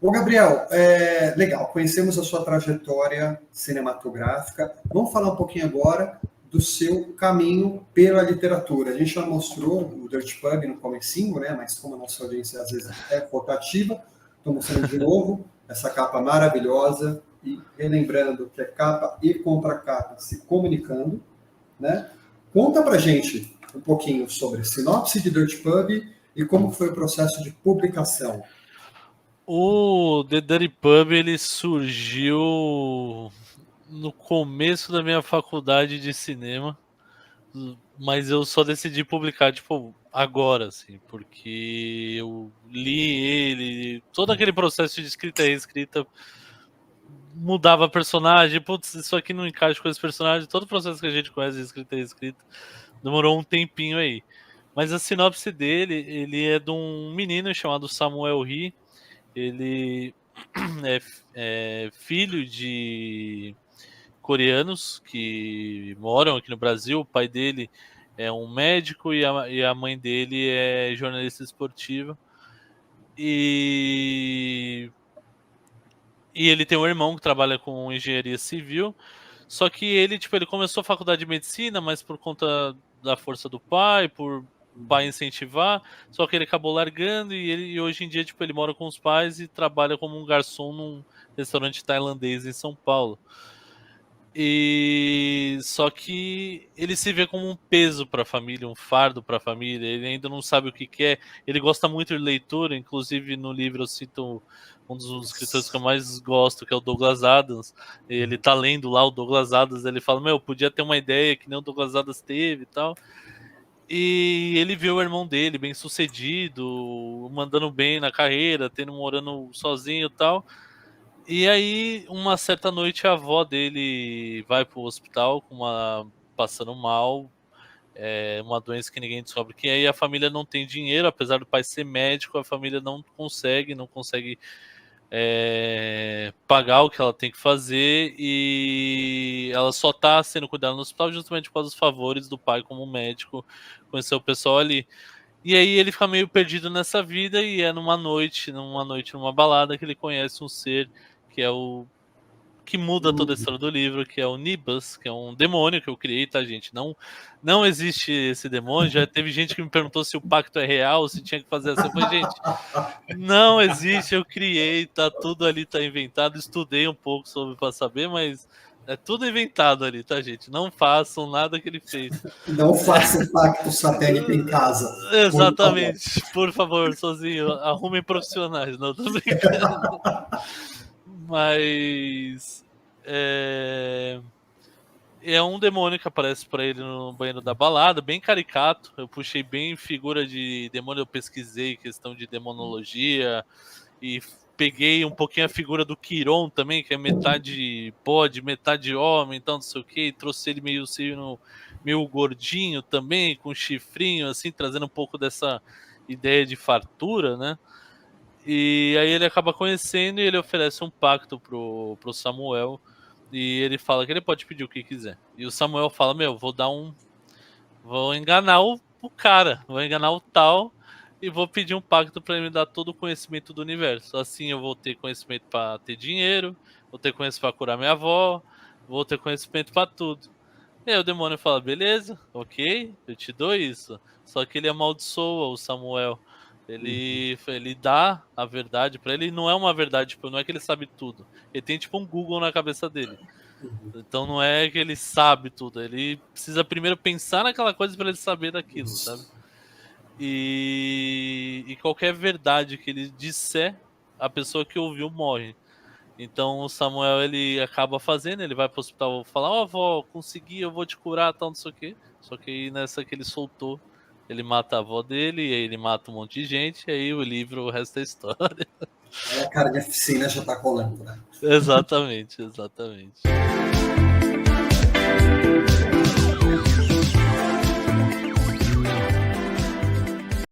Ô, Gabriel, legal, conhecemos a sua trajetória cinematográfica. Vamos falar um pouquinho agora do seu caminho pela literatura. A gente já mostrou o Dirt Pub no comecinho, né? Mas como a nossa audiência às vezes é rotativa, estou mostrando de novo essa capa maravilhosa e relembrando que é capa e contracapa se comunicando, né? Conta pra gente um pouquinho sobre a sinopse de Dirt Pub e como foi o processo de publicação. O The Dirty Pub ele surgiu no começo da minha faculdade de cinema, mas eu só decidi publicar tipo agora, assim, porque eu li ele, todo aquele processo de escrita e reescrita mudava personagem, putz, isso aqui não encaixa com esse personagem, todo o processo que a gente conhece de escrita e reescrita demorou um tempinho aí. Mas a sinopse dele, ele é de um menino chamado Samuel Ri. Ele é filho de coreanos que moram aqui no Brasil. O pai dele é um médico e a mãe dele é jornalista esportiva. E ele tem um irmão que trabalha com engenharia civil. Só que ele, tipo, ele começou a faculdade de medicina, mas por conta da força do pai, por pai incentivar, só que ele acabou largando e hoje em dia, tipo, ele mora com os pais e trabalha como um garçom num restaurante tailandês em São Paulo. E só que ele se vê como um peso para a família, um fardo para a família. Ele ainda não sabe o que quer. Ele gosta muito de leitura, inclusive no livro eu cito um dos escritores que eu mais gosto, que é o Douglas Adams. Ele tá lendo lá o Douglas Adams, ele fala: "Meu, podia ter uma ideia que nem o Douglas Adams teve e tal". E ele viu o irmão dele bem-sucedido, mandando bem na carreira, tendo morando sozinho e tal. E aí, uma certa noite, a avó dele vai pro hospital passando mal, uma doença que ninguém descobre que é, e a família não tem dinheiro, apesar do pai ser médico, a família não consegue pagar o que ela tem que fazer, e ela só tá sendo cuidada no hospital justamente por causa dos favores do pai como médico, conhecer o pessoal ali. E aí ele fica meio perdido nessa vida e é numa balada que ele conhece um ser que é o que muda toda a história do livro, que é o Nibus, que é um demônio que eu criei, tá, gente? Não existe esse demônio. Já teve gente que me perguntou se o pacto é real, se tinha que fazer assim. Eu falei, gente, não existe, eu criei, tá tudo ali, tá inventado. Estudei um pouco sobre pra saber, mas é tudo inventado ali, tá, gente? Não façam nada que ele fez. Não faça um pacto satânico em casa, por favor. Exatamente, por favor, sozinho, arrumem profissionais, não tô brincando. Mas é um demônio que aparece pra ele no banheiro da balada, bem caricato. Eu puxei bem figura de demônio, eu pesquisei questão de demonologia e peguei um pouquinho a figura do Quiron também, que é metade bode, metade homem, então não sei o que, e trouxe ele meio gordinho também, com chifrinho, assim, trazendo um pouco dessa ideia de fartura, né? E aí ele acaba conhecendo e ele oferece um pacto pro Samuel. E ele fala que ele pode pedir o que quiser. E o Samuel fala: Meu, vou enganar o cara, vou enganar o tal e vou pedir um pacto pra ele me dar todo o conhecimento do universo. Assim eu vou ter conhecimento pra ter dinheiro, vou ter conhecimento pra curar minha avó, vou ter conhecimento pra tudo. E aí o demônio fala: Beleza, ok, eu te dou isso. Só que ele amaldiçoa o Samuel. Ele dá a verdade pra ele, e não é uma verdade, tipo, não é que ele sabe tudo. Ele tem tipo um Google na cabeça dele. Então não é que ele sabe tudo, ele precisa primeiro pensar naquela coisa pra ele saber daquilo, sabe? E qualquer verdade que ele disser, a pessoa que ouviu morre. Então o Samuel ele acaba fazendo, ele vai pro hospital falar: Ó, avó, consegui, eu vou te curar, tal, não sei o quê. Só que aí nessa que ele soltou, ele mata a avó dele, e aí ele mata um monte de gente, e aí o livro, o resto é história. Aí a carnificina já tá colando, né? Exatamente, exatamente.